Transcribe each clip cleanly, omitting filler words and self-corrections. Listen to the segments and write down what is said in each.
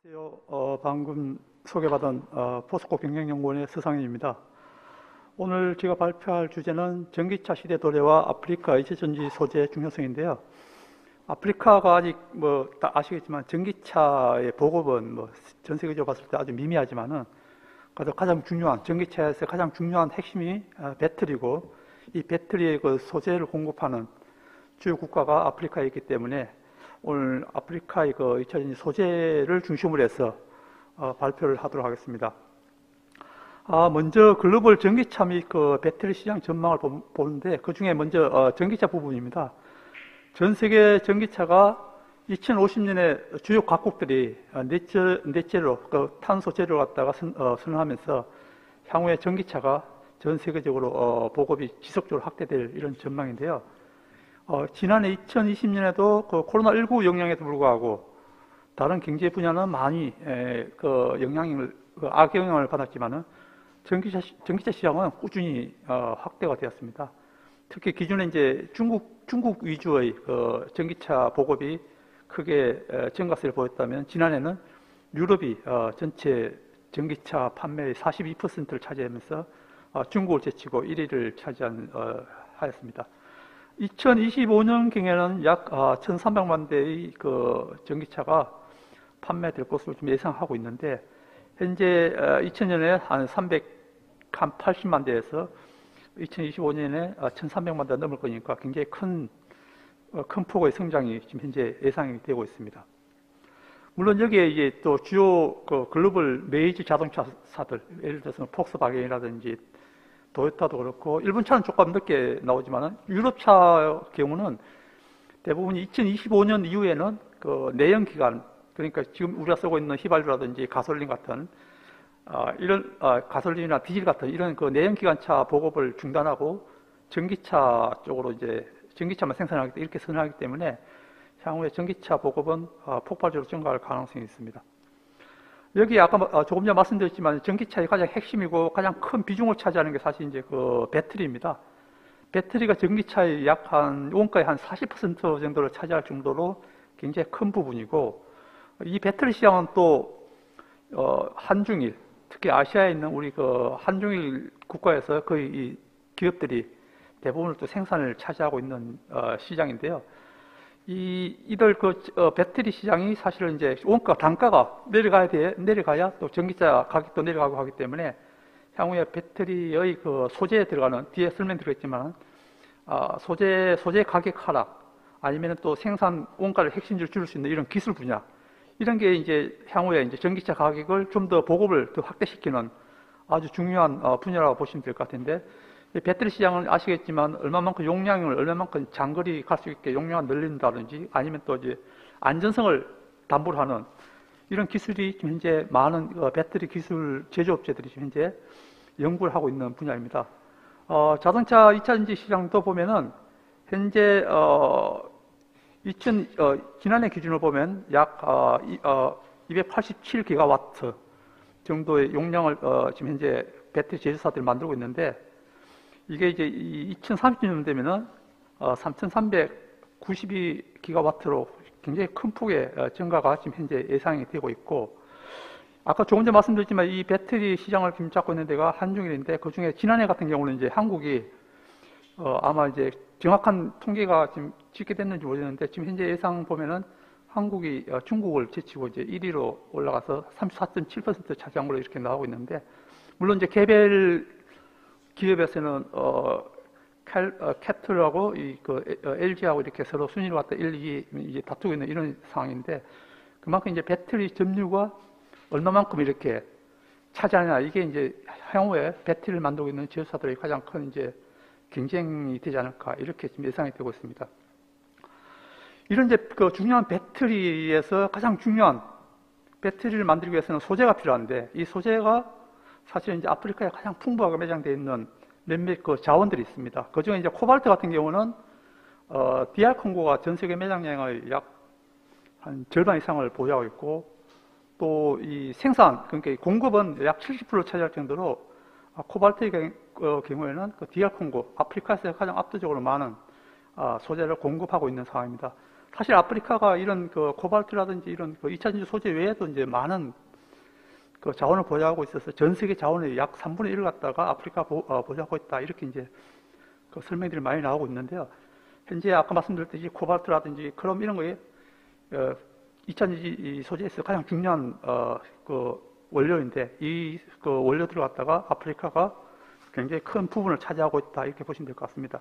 안녕하세요. 방금 소개받은 포스코 경영연구원의 서상현입니다. 오늘 제가 발표할 주제는 전기차 시대 도래와 아프리카 이체전지 소재의 중요성인데요. 아프리카가 아직 다 아시겠지만 전기차의 보급은 전 세계적으로 봤을 때 아주 미미하지만은 가장 중요한 전기차에서 가장 중요한 핵심이 배터리고, 이 배터리의 그 소재를 공급하는 주요 국가가 아프리카에 있기 때문에 오늘 아프리카의 그 2차전지 소재를 중심으로 해서 발표를 하도록 하겠습니다. 먼저 글로벌 전기차 및 그 배터리 시장 전망을 보는데, 그 중에 먼저 전기차 부분입니다. 전 세계 전기차가 2050년에 주요 각국들이 넷제로 그 탄소 제로를 갖다가 선언하면서 향후에 전기차가 전 세계적으로 보급이 지속적으로 확대될 이런 전망인데요. 지난해 2020년에도 그 코로나19 영향에도 불구하고 다른 경제 분야는 많이 악영향을 받았지만은 전기차 시장은 꾸준히 확대가 되었습니다. 특히 기존에 이제 중국 위주의 그 전기차 보급이 크게 증가세를 보였다면, 지난해는 유럽이 전체 전기차 판매의 42%를 차지하면서 중국을 제치고 1위를 하였습니다. 2025년경에는 약 1,300만 대의 그 전기차가 판매될 것으로 좀 예상하고 있는데, 현재 2000년에 한 380만 대에서 2025년에 1,300만 대 넘을 거니까 굉장히 큰 폭의 성장이 지금 현재 예상이 되고 있습니다. 물론 여기에 이제 또 주요 그 글로벌 메이저 자동차사들, 예를 들어서 폭스바겐이라든지 도요타도 그렇고, 일본 차는 조금 늦게 나오지만 유럽차 경우는 대부분 2025년 이후에는 그 내연기관, 그러니까 지금 우리가 쓰고 있는 휘발유라든지 가솔린 같은 이런 가솔린이나 디젤 같은 이런 그 내연기관차 보급을 중단하고 전기차 쪽으로 이제 전기차만 생산하기, 이렇게 선언하기 때문에 향후에 전기차 보급은 폭발적으로 증가할 가능성이 있습니다. 여기 아까 조금 전에 말씀드렸지만 전기차의 가장 핵심이고 가장 큰 비중을 차지하는 게 사실 이제 그 배터리입니다. 배터리가 전기차의 약 원가의 한 40% 정도를 차지할 정도로 굉장히 큰 부분이고, 이 배터리 시장은 또 한중일, 특히 아시아에 있는 우리 그 한중일 국가에서 거의 이 기업들이 대부분을 또 생산을 차지하고 있는 시장인데요. 이들 배터리 시장이 사실은 이제 단가가 내려가야 또 전기차 가격도 내려가고 하기 때문에 향후에 배터리의 그 소재에 들어가는, 뒤에 설명드렸지만 소재 가격 하락, 아니면 또 생산 원가를 핵심적으로 줄일 수 있는 이런 기술 분야, 이런 게 이제 향후에 이제 전기차 가격을 좀 더 보급을 더 확대시키는 아주 중요한 분야라고 보시면 될 것 같은데, 배터리 시장은 아시겠지만 얼마만큼 장거리 갈 수 있게 용량을 늘린다든지, 아니면 또 이제 안전성을 담보를 하는 이런 기술이 지금 현재 많은 배터리 기술 제조업체들이 지금 현재 연구를 하고 있는 분야입니다. 자동차 2차전지 시장도 보면은 현재 지난해 기준으로 보면 약 287기가와트 정도의 용량을 지금 현재 배터리 제조사들이 만들고 있는데, 이게 이제 2030년 되면은 3,392기가와트로 굉장히 큰 폭의 증가가 지금 현재 예상이 되고 있고, 아까 조금 전에 말씀드렸지만 이 배터리 시장을 김잡고 있는 데가 한중일인데, 그 중에 지난해 같은 경우는 이제 한국이 아마 이제 정확한 통계가 지금 짓게 됐는지 모르겠는데, 지금 현재 예상 보면은 한국이 중국을 제치고 이제 1위로 올라가서 34.7% 차지한 걸로 이렇게 나오고 있는데, 물론 이제 개별 기업에서는 캐틀하고 LG하고 이렇게 서로 순위를 갖다 1, 2 이제 다투고 있는 이런 상황인데, 그만큼 이제 배터리 점유가 얼마만큼 이렇게 차지하냐, 이게 이제 향후에 배터리를 만들고 있는 제조사들의 가장 큰 이제 경쟁이 되지 않을까, 이렇게 지금 예상이 되고 있습니다. 이런 이제 그 중요한 배터리에서 가장 중요한 배터리를 만들기 위해서는 소재가 필요한데, 이 소재가 사실 이제 아프리카에 가장 풍부하게 매장되어 있는 몇몇 그 자원들이 있습니다. 그 중에 이제 코발트 같은 경우는 DR 콩고가 전 세계 매장량의 약 한 절반 이상을 보유하고 있고, 또 이 생산, 그러니까 공급은 약 70%를 차지할 정도로 코발트의 경우에는 그 DR 콩고, 아프리카에서 가장 압도적으로 많은 소재를 공급하고 있는 상황입니다. 사실 아프리카가 이런 그 코발트라든지 이런 그 2차 전지 소재 외에도 이제 많은 그 자원을 보유하고 있어서 전 세계 자원의 약 3분의 1을 갖다가 아프리카 보유하고 있다. 이렇게 이제 그 설명들이 많이 나오고 있는데요. 현재 아까 말씀드렸듯이 코발트라든지 크롬 이런 거에 2차 전지 소재에서 가장 중요한 그 원료인데 이 그 원료들을 갖다가 아프리카가 굉장히 큰 부분을 차지하고 있다. 이렇게 보시면 될 것 같습니다.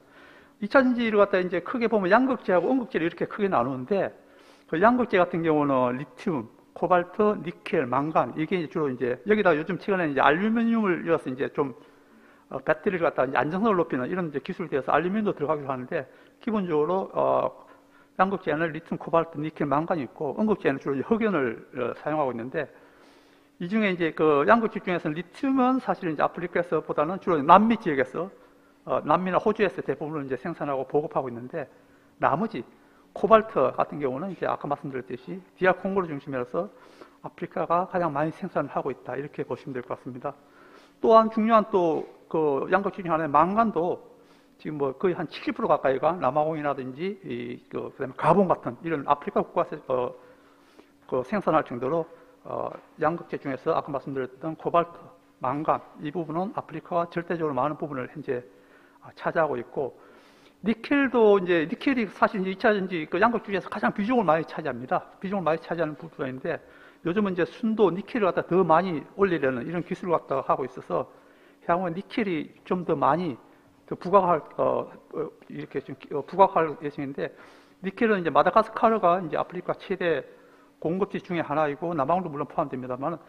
2차 전지를 갖다 이제 크게 보면 양극재하고 음극재를 이렇게 크게 나누는데 그 양극재 같은 경우는 리튬, 코발트, 니켈, 망간 이게 주로 이제 여기다 요즘 최근에 이제 알루미늄을 넣어서 이제 좀 배터리를 갖다 이제 안정성을 높이는 이런 이제 기술이 되어서 알루미늄도 들어가기도 하는데 기본적으로 양극재에는 리튬, 코발트, 니켈, 망간이 있고 음극재에는 주로 이제 흑연을 사용하고 있는데 이 중에 이제 그 양극재 중에서는 리튬은 사실은 이제 아프리카에서보다는 주로 남미 지역에서 남미나 호주에서 대부분을 이제 생산하고 보급하고 있는데 나머지 코발트 같은 경우는 이제 아까 말씀드렸듯이 DR 콩고를 중심으로 해서 아프리카가 가장 많이 생산을 하고 있다. 이렇게 보시면 될 것 같습니다. 또한 중요한 또 그 양극재 중 하나의 망간도 지금 뭐 거의 한 70% 가까이가 남아공이라든지 그다음에 가본 같은 이런 아프리카 국가에서 그 생산할 정도로 양극재 중에서 아까 말씀드렸던 코발트, 망간 이 부분은 아프리카가 절대적으로 많은 부분을 현재 차지하고 있고 니켈도 이제 니켈이 사실 이제 2차 전지 그 양극재 중에서 가장 비중을 많이 차지합니다. 비중을 많이 차지하는 부분인데 요즘은 이제 순도 니켈을 갖다 더 많이 올리려는 이런 기술을 갖다가 하고 있어서 향후에 니켈이 좀 더 많이 더 부각할 이렇게 좀 부각할 예정인데 니켈은 이제 마다가스카르가 이제 아프리카 최대 공급지 중에 하나이고 남아공도 물론 포함됩니다만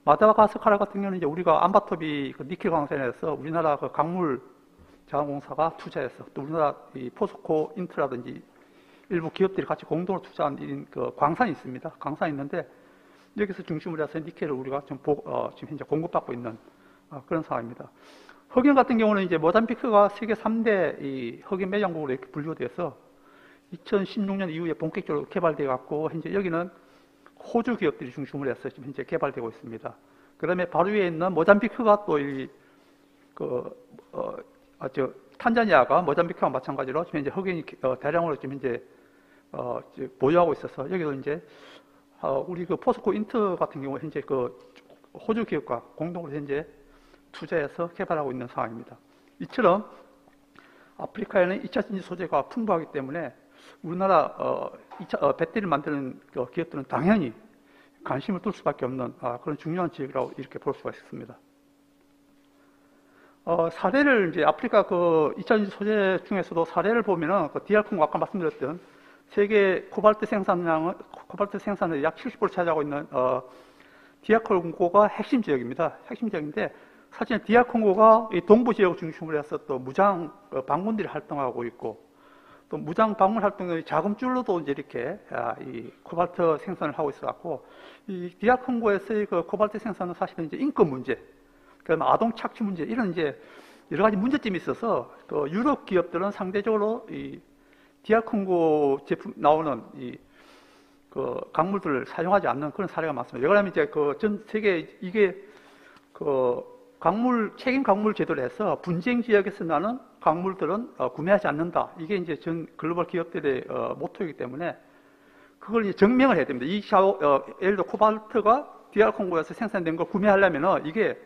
마다가스카르 같은 경우는 이제 우리가 암바토비 그 니켈 광산에서 우리나라 그 광물 자원공사가 투자해서 또 우리나라 이 포스코 인트라든지 일부 기업들이 같이 공동으로 투자한 그 광산이 있습니다. 광산이 있는데 여기서 중심으로 해서 니켈을 우리가 지금 현재 공급받고 있는 그런 상황입니다. 흑연 같은 경우는 이제 모잠비크가 세계 3대 이 흑연 매장국으로 이렇게 분류돼서 2016년 이후에 본격적으로 개발되어 갖고 현재 여기는 호주 기업들이 중심으로 해서 지금 현재 개발되고 있습니다. 그 다음에 바로 위에 있는 모잠비크가 또 탄자니아가 모잠비크와 마찬가지로 지금 현재 흑연이 대량으로 지금 현재 보유하고 있어서 여기도 이제 우리 그 포스코 인트 같은 경우 현재 그 호주 기업과 공동으로 현재 투자해서 개발하고 있는 상황입니다. 이처럼 아프리카에는 2차 전지 소재가 풍부하기 때문에 우리나라 배터리를 만드는 기업들은 당연히 관심을 둘 수밖에 없는 그런 중요한 지역이라고 이렇게 볼 수가 있습니다. 사례를 이제 아프리카 그 2차 전지 소재 중에서도 사례를 보면은 그 DR콩고 아까 말씀드렸던 세계 코발트 생산의 약 70%를 차지하고 있는 DR콩고가 핵심 지역입니다. 핵심 지역인데 사실 DR콩고가 동부 지역을 중심으로 해서 또 무장 방문들이 활동하고 있고 또 무장 방문 활동의 자금줄로도 이제 이렇게 이 코발트 생산을 하고 있어갖고 이 DR콩고에서의 그 코발트 생산은 사실은 이제 인권 문제, 그다음에 아동 착취 문제 이런 이제 여러 가지 문제점이 있어서 그 유럽 기업들은 상대적으로 이 DR콩고 제품 나오는 그 광물들을 사용하지 않는 그런 사례가 많습니다. 왜냐하면 이제 그 전 세계 이게 그 책임 광물 제도를 해서 분쟁 지역에서 나는 광물들은 구매하지 않는다. 이게 이제 전 글로벌 기업들의 모토이기 때문에 그걸 이제 증명을 해야 됩니다. 예를 들어 코발트가 DR콩고에서 생산된 걸 구매하려면은 이게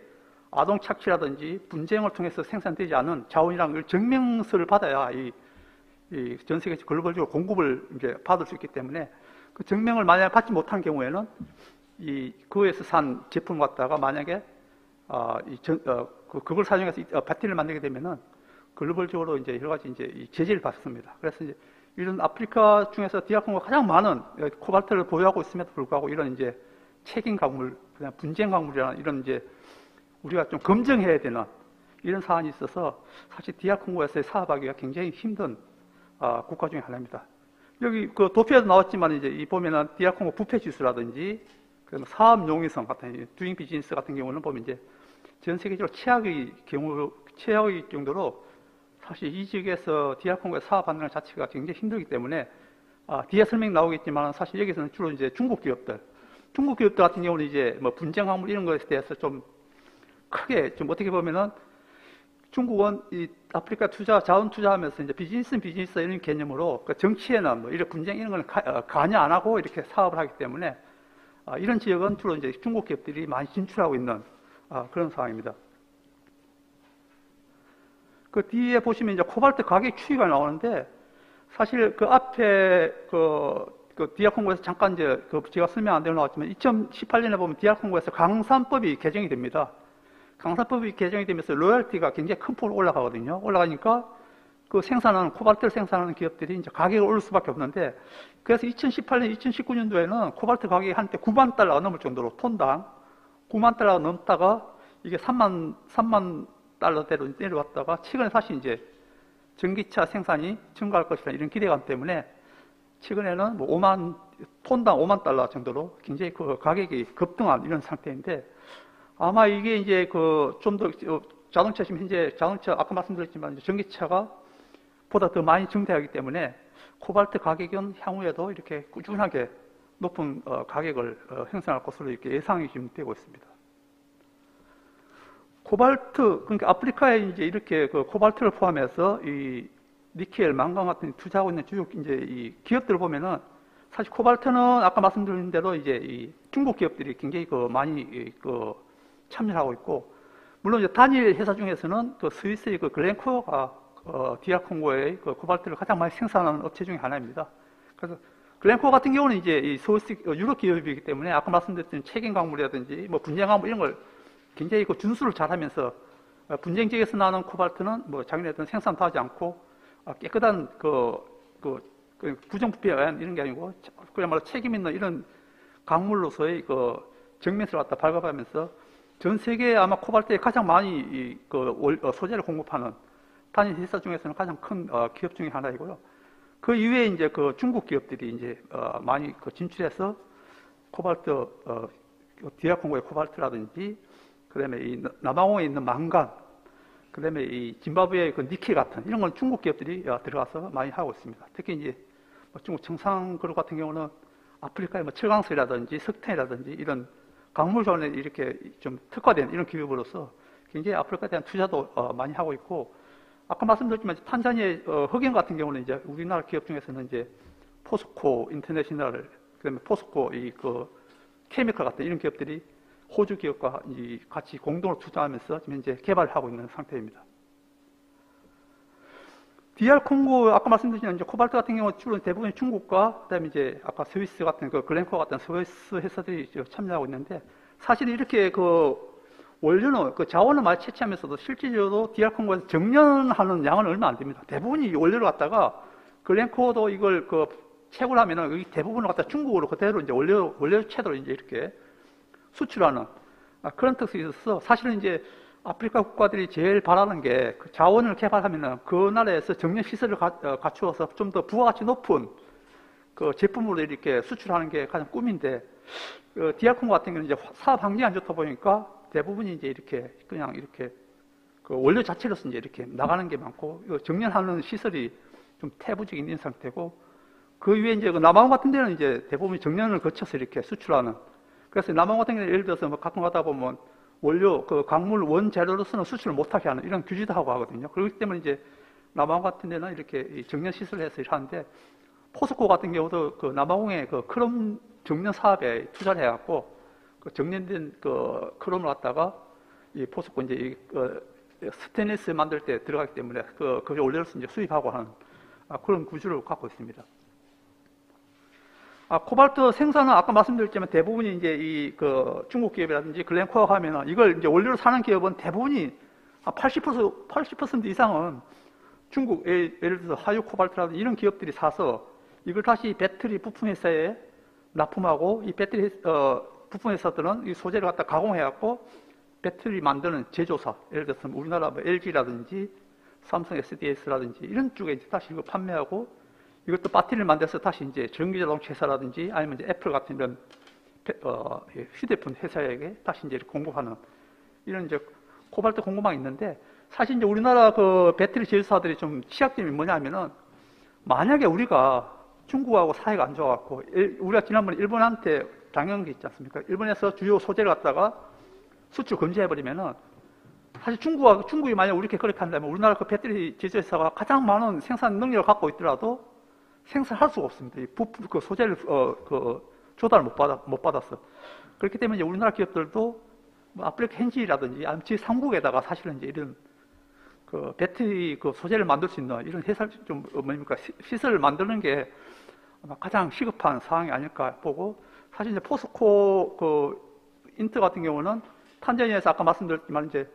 아동 착취라든지 분쟁을 통해서 생산되지 않은 자원이라는 걸 증명서를 받아야 이 전 세계 글로벌적으로 공급을 이제 받을 수 있기 때문에 그 증명을 만약에 받지 못한 경우에는 그에서 산 제품 갖다가 만약에 그걸 사용해서 배터리를 만들게 되면은 글로벌적으로 이제 여러 가지 이제 제재를 받습니다. 그래서 이제 이런 아프리카 중에서 DR콩고가 가장 많은 코발트를 보유하고 있음에도 불구하고 이런 이제 책임 광물, 그냥 분쟁 광물이라는 이런 이제 우리가 좀 검증해야 되는 이런 사안이 있어서 사실 DR콩고에서의 사업하기가 굉장히 힘든 국가 중에 하나입니다. 여기 그 도표에도 나왔지만 이제 이 보면은 DR콩고 부패 지수라든지 사업 용이성 같은 두잉 비즈니스 같은 경우는 보면 이제 전 세계적으로 최악의 정도로 사실 이 지역에서 DR콩고에 사업하는 것 자체가 굉장히 힘들기 때문에 뒤에 설명 나오겠지만 사실 여기서는 주로 이제 중국 기업들 같은 경우는 이제 뭐 분쟁 화물 이런 것에 대해서 좀 크게 좀 어떻게 보면은 중국은 이 아프리카 자원 투자하면서 이제 비즈니스 이런 개념으로 그 정치에는 뭐 이런 분쟁 이런 걸 관여 안 하고 이렇게 사업을 하기 때문에 이런 지역은 주로 이제 중국 기업들이 많이 진출하고 있는 그런 상황입니다. 그 뒤에 보시면 이제 코발트 가격 추이가 나오는데 사실 그 앞에 그 디아콩고에서 잠깐 이제 제가 설명 안 되고 나왔지만 2018년에 보면 디아콩고에서 강산법이 개정이 됩니다. 강산법이 개정이 되면서 로열티가 굉장히 큰 폭으로 올라가거든요. 올라가니까 그 생산하는 코발트를 생산하는 기업들이 이제 가격을 올릴 수밖에 없는데 그래서 2018년, 2019년도에는 코발트 가격이 한때 9만 달러가 넘을 정도로 톤당 9만 달러가 넘다가 이게 3만 달러대로 내려왔다가 최근에 다시 이제 전기차 생산이 증가할 것이라 이런 기대감 때문에 최근에는 뭐 톤당 5만 달러 정도로 굉장히 그 가격이 급등한 이런 상태인데 아마 이게 이제 좀 더 자동차 지금 현재 자동차 아까 말씀드렸지만 전기차가 보다 더 많이 증대하기 때문에 코발트 가격은 향후에도 이렇게 꾸준하게 높은 가격을 형성할 것으로 이렇게 예상이 지금 되고 있습니다. 코발트 그러니까 아프리카에 이제 이렇게 그 코발트를 포함해서 이 니켈, 망간 같은 투자하고 있는 주요 이제 이 기업들을 보면은 사실 코발트는 아까 말씀드린 대로 이제 이 중국 기업들이 굉장히 많이 참여하고 있고 물론 이제 단일 회사 중에서는 그 스위스의 그 글렌코어가 디아콩고의 그 코발트를 가장 많이 생산하는 업체 중에 하나입니다. 그래서 글렌코어 같은 경우는 이제 이 스위스 유럽 기업이기 때문에 아까 말씀드렸던 책임 광물이라든지 뭐 분쟁 광물 이런 걸 굉장히 그 준수를 잘하면서 분쟁 지역에서 나는 코발트는 뭐 작년에는 생산도 하지 않고 깨끗한 부정부패한 이런 게 아니고 그야말로 책임 있는 이런 광물로서의 정면을 갖다 발굴하면서 전 세계에 아마 코발트에 가장 많이 소재를 공급하는 단일 회사 중에서는 가장 큰 기업 중에 하나이고요. 그 이외에 이제 중국 기업들이 이제 많이 진출해서 코발트 디아콩고의 코발트라든지 그다음에 이 남아공에 있는 망간, 그다음에 이 짐바브웨의 니켈 같은 이런 건 중국 기업들이 들어가서 많이 하고 있습니다. 특히 이제 중국 청산그룹 같은 경우는 아프리카의 철강석이라든지 석탄이라든지 이런 광물 자원에 이렇게 좀 특화된 이런 기업으로서 굉장히 아프리카에 대한 투자도 많이 하고 있고 아까 말씀드렸지만 탄자니아의 흑연 같은 경우는 이제 우리나라 기업 중에서는 이제 포스코 인터내셔널 그다음에 포스코 케미컬 같은 이런 기업들이 호주 기업과 같이 공동으로 투자하면서 지금 현재 개발을 하고 있는 상태입니다. DR 콩고 아까 말씀드린 이제 코발트 같은 경우 주로 대부분 중국과 그다음에 이제 아까 스위스 같은 글렌코어 같은 스위스 회사들이 참여하고 있는데 사실 이렇게 원료는 자원을 많이 채취하면서도 실질적으로 DR 콩고에서 정년하는 양은 얼마 안 됩니다. 대부분이 원료를 갖다가 글렌코어도 이걸 채굴 하면은 여기 대부분을 갖다 중국으로 그대로 이제 원료 채도로 이제 이렇게 수출하는 그런 특성이 있어서 사실은 이제 아프리카 국가들이 제일 바라는 게 자원을 개발하면은 그 나라에서 정년 시설을 갖추어서 좀 더 부가가치 높은 제품으로 이렇게 수출하는 게 가장 꿈인데 디아콘 같은 경우는 이제 사업 환경이 안 좋다 보니까 대부분이 이제 이렇게 그냥 이렇게 원료 자체로서 이제 이렇게 나가는 게 많고 정년하는 시설이 좀 태부적인 있는 상태고 그 위에 이제 남아공 같은 데는 이제 대부분 정년을 거쳐서 이렇게 수출하는 그래서 남아공 같은 경우는 예를 들어서 가끔 가다 보면 원료, 광물 원재료로서는 수출을 못하게 하는 이런 규제도 하고 하거든요. 그렇기 때문에 이제 남아공 같은 데는 이렇게 정년 시설을 해서 하는데 포스코 같은 경우도 남아공의 크롬 정년 사업에 투자를 해갖고 정년된 크롬을 갖다가 이 포스코 이제 스테인리스 만들 때 들어가기 때문에 그 원료로서 이제 수입하고 하는 그런 구조를 갖고 있습니다. 코발트 생산은 아까 말씀드렸지만 대부분이 이제 중국 기업이라든지 글렌코어 하면은 이걸 이제 원료로 사는 기업은 대부분이 80% 이상은 중국, 예를 들어서 하유 코발트라든지 이런 기업들이 사서 이걸 다시 배터리 부품 회사에 납품하고 이 배터리 부품 회사들은 이 소재를 갖다 가공해갖고 배터리 만드는 제조사, 예를 들어서 우리나라 LG라든지 삼성 SDS라든지 이런 쪽에 이제 다시 이거 판매하고 이것도 배터리를 만들어서 다시 이제 전기자동차 회사라든지 아니면 이제 애플 같은 이런 휴대폰 회사에게 다시 이제 공급하는 이런 이제 코발트 공급망이 있는데 사실 이제 우리나라 배터리 제조사들이 좀 취약점이 뭐냐면은 만약에 우리가 중국하고 사이가 안 좋아갖고 우리가 지난번에 일본한테 당한 게 있지 않습니까? 일본에서 주요 소재를 갖다가 수출 금지해버리면은 사실 중국이 만약 이렇게 그렇게 한다면 우리나라 그 배터리 제조회사가 가장 많은 생산 능력을 갖고 있더라도 생산할 수가 없습니다. 이 부품, 그 소재를, 조달을 못 받았어. 그렇기 때문에 이제 우리나라 기업들도 뭐 아프리카 현지라든지 아니면 제3국에다가 사실은 이제 이런 그 배터리 그 소재를 만들 수 있는 이런 회사 좀 뭡니까 시설을 만드는 게 아마 가장 시급한 사항이 아닐까 보고, 사실 이제 포스코 그 인트 같은 경우는 탄자니아에서 아까 말씀드렸지만 이제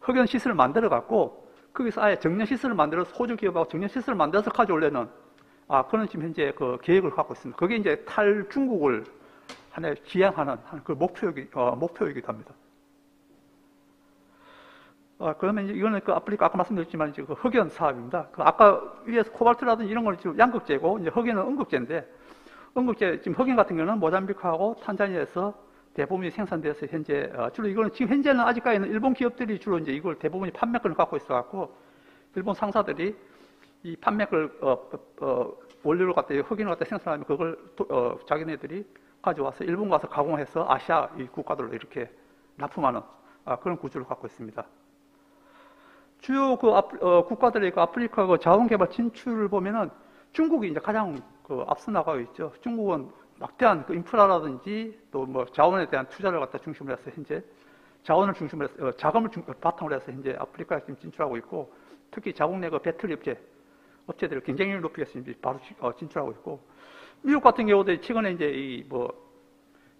흑연 시설을 만들어 갖고 거기서 아예 정년 시설을 만들어서 호주 기업하고 정년 시설을 만들어서 가져오려는 그런 지금 현재 그 계획을 갖고 있습니다. 그게 이제 탈중국을 하나의 지향하는 그 목표이기도 합니다. 그러면 이제 이거는 그 아프리카 아까 말씀드렸지만 이제 그 흑연 사업입니다. 그 아까 위에서 코발트라든지 이런 건 지금 양극재고 이제 흑연은 음극재인데, 음극재 지금 흑연 같은 경우는 모잠비크하고 탄자니아에서 대부분이 생산돼서 현재 주로 이거는 지금 현재는 아직까지는 일본 기업들이 주로 이제 이걸 대부분이 판매권을 갖고 있어갖고 일본 상사들이 이 판매권을 원료를 갖다 흑연을 갖다 생산하면 그걸 자기네들이 가져와서 일본 가서 가공해서 아시아 이 국가들로 이렇게 납품하는 그런 구조를 갖고 있습니다. 주요 그 국가들의 그 아프리카 그 자원개발 진출을 보면은 중국이 이제 가장 그 앞서 나가고 있죠. 중국은 막대한 그 인프라라든지 또 뭐 자원에 대한 투자를 갖다 중심으로 해서 현재 자원을 중심으로 해서 자금을 바탕으로 해서 현재 아프리카에 지금 진출하고 있고, 특히 자국 내 그 배터리 업체들을 경쟁력을 높이기 위해서 바로 진출하고 있고, 미국 같은 경우도 최근에 이제 이 뭐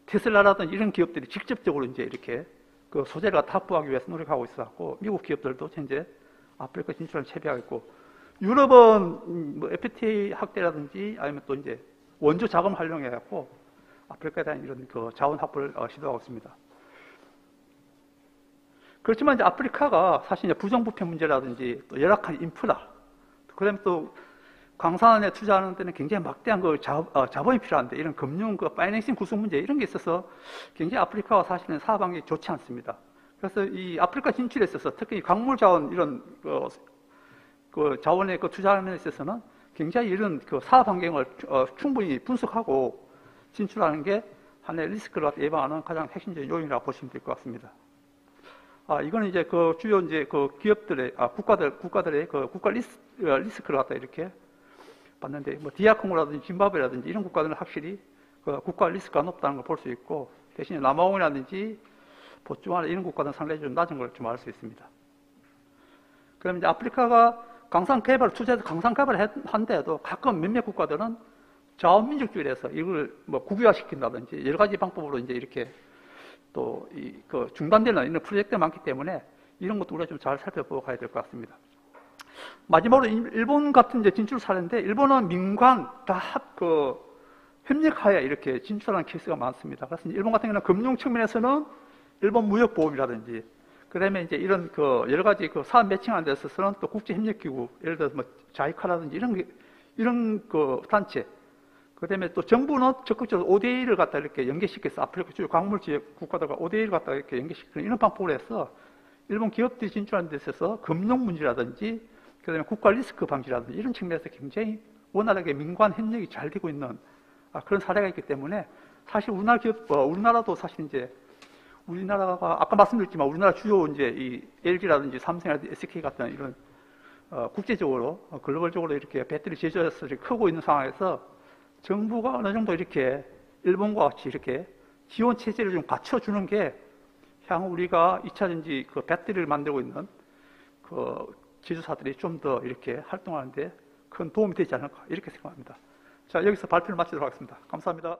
테슬라라든지 이런 기업들이 직접적으로 이제 이렇게 그 소재를 확보하기 위해서 노력하고 있어갖고 미국 기업들도 현재 아프리카 진출을 채비하고 있고, 유럽은 뭐 FTA 확대라든지 아니면 또 이제 원조 자금 활용해갖고 아프리카에 대한 이런 그 자원 확보를 시도하고 있습니다. 그렇지만 이제 아프리카가 사실 이제 부정부패 문제라든지 또 열악한 인프라, 그다음에 또 광산에 투자하는 데는 굉장히 막대한 그 자본이 필요한데 이런 금융 그 파이낸싱 구성 문제 이런 게 있어서 굉장히 아프리카가 사실은 사업 환경이 좋지 않습니다. 그래서 이 아프리카 진출에 있어서 특히 광물 자원 이런 그 자원에 그 투자하는 데 있어서는 굉장히 이런 그 사업 환경을 충분히 분석하고 진출하는 게 하나의 리스크를 예방하는 가장 핵심적인 요인이라고 보시면 될 것 같습니다. 이거는 이제 그 주요 이제 그 기업들의 국가들의 그 국가 리스크를 갖다 이렇게 봤는데, 뭐 디아콩고라든지 짐바브웨라든지 이런 국가들은 확실히 그 국가 리스크가 높다는 걸 볼 수 있고, 대신에 남아공이라든지 보츠와나 이런 국가들은 상당히 좀 낮은 걸 좀 알 수 있습니다. 그럼 이제 아프리카가 강산 투자해서 강산 개발을 한데도 가끔 몇몇 국가들은 자원민족주의를 해서 이걸 뭐 국유화시킨다든지 여러 가지 방법으로 이제 이렇게 또 그 중단되는 이런 프로젝트가 많기 때문에 이런 것도 우리가 좀 잘 살펴보고 가야 될 것 같습니다. 마지막으로 일본 같은 이제 진출 사례인데, 일본은 민관 다 협력하에 이렇게 진출하는 케이스가 많습니다. 그래서 일본 같은 경우는 금융 측면에서는 일본 무역보험이라든지, 그다음에 이제 이런 그 여러 가지 그 사업 매칭하는 데 있어서는 또 국제협력기구, 예를 들어서 뭐 자이카라든지 이런 그 단체, 그다음에 또 정부는 적극적으로 ODA를 갖다 이렇게 연계시켜서 아프리카 주요 광물 지역 국가들과 ODA를 갖다 이렇게 연계시키는 이런 방법으로 해서 일본 기업들이 진출하는 데 있어서 금융 문제라든지 그다음에 국가 리스크 방지라든지 이런 측면에서 굉장히 원활하게 민관 협력이 잘 되고 있는 그런 사례가 있기 때문에, 사실 우리나라도 사실 이제 우리나라가 아까 말씀드렸지만 우리나라 주요 이제 이 LG라든지 삼성이라든지 SK 같은 이런 국제적으로 글로벌적으로 이렇게 배터리 제조사들이 크고 있는 상황에서 정부가 어느 정도 이렇게 일본과 같이 이렇게 지원 체제를 좀 갖춰주는 게 향후 우리가 2차 전지 그 배터리를 만들고 있는 그 제조사들이 좀 더 이렇게 활동하는데 큰 도움이 되지 않을까 이렇게 생각합니다. 자, 여기서 발표를 마치도록 하겠습니다. 감사합니다.